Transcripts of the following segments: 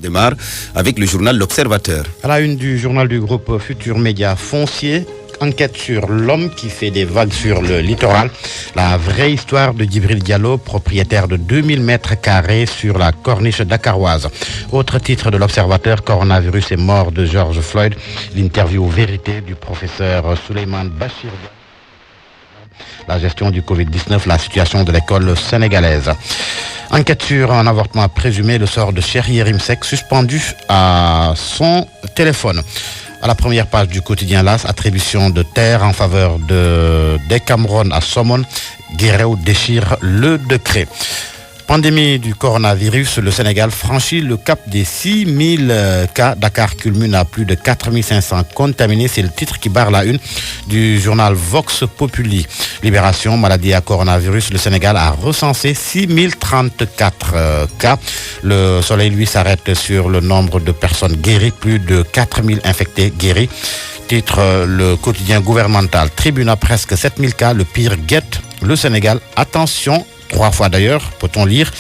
Démarre avec le journal L'Observateur. À la une du journal du groupe Futur Média Foncier, enquête sur l'homme qui fait des vagues sur le littoral. La vraie histoire de Djibril Diallo, propriétaire de 2000 mètres carrés sur la corniche dakaroise. Autre titre de l'Observateur, coronavirus et mort de George Floyd. L'interview vérité du professeur Souleymane Bachir. La gestion du Covid-19, la situation de l'école sénégalaise. Enquête sur un avortement présumé, le sort de Cheikh Yérim Seck suspendu à son téléphone. À la première page du quotidien LAS, attribution de terre en faveur de Cameroun à Somone, Guéréo déchire le décret. Pandémie du coronavirus, le Sénégal franchit le cap des 6000 cas. Dakar culmine à plus de 4500 contaminés. C'est le titre qui barre la une du journal Vox Populi. Libération, maladie à coronavirus, le Sénégal a recensé 6034 cas. Le Soleil, lui, s'arrête sur le nombre de personnes guéries, plus de 4000 infectés guéris. Titre le quotidien gouvernemental. Tribune à presque 7000 cas, le pire guette le Sénégal. Attention, 3 fois d'ailleurs, peut-on lire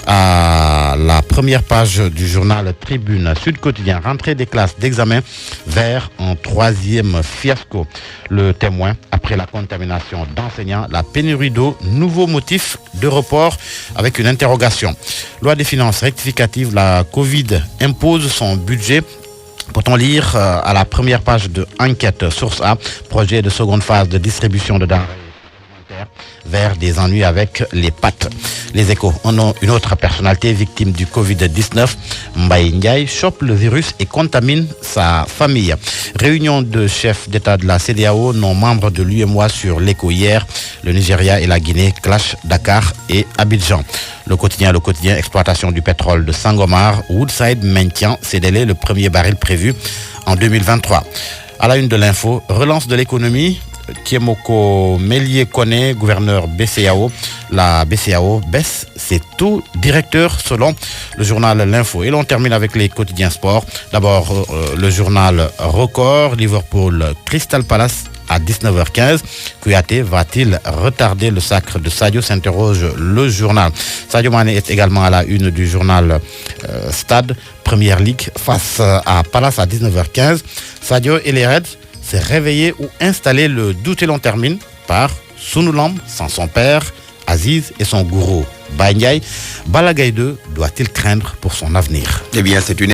à la première page du journal Tribune Sud Quotidien. Rentrée des classes d'examen vers un 3e fiasco. Le Témoin, après la contamination d'enseignants, la pénurie d'eau, nouveau motif de report avec une interrogation. Loi des finances rectificative, la Covid impose son budget. Peut-on lire à la première page de Enquête Source A, projet de seconde phase de distribution de denrées vers des ennuis avec les pâtes. Les Échos en ont une autre personnalité victime du Covid-19. Mbaye Ndiaye chope le virus et contamine sa famille. Réunion de chefs d'État de la CEDEAO, non membres de l'UEMOA sur l'écho hier. Le Nigeria et la Guinée clashent Dakar et Abidjan. Le quotidien, exploitation du pétrole de Sangomar. Woodside maintient ses délais, le premier baril prévu en 2023. À la une de l'info, relance de l'économie. Tiemoko Mélier Koné, gouverneur BCEAO. La BCEAO baisse ses taux directeurs selon le journal L'Info. Et l'on termine avec les quotidiens sports. D'abord, le journal Record, Liverpool Crystal Palace à 19h15. Kouyaté va-t-il retarder le sacre de Sadio, s'interroge le journal. Sadio Mané est également à la une du journal Stade, Première Ligue, face à Palace à 19h15. Sadio et les Reds s'est réveillé ou installé. Le doute et l'on termine par Sunulam sans son père, Aziz et son gourou Baye Ndiaye. Balla Gaye 2 doit-il craindre pour son avenir? Eh bien, c'est une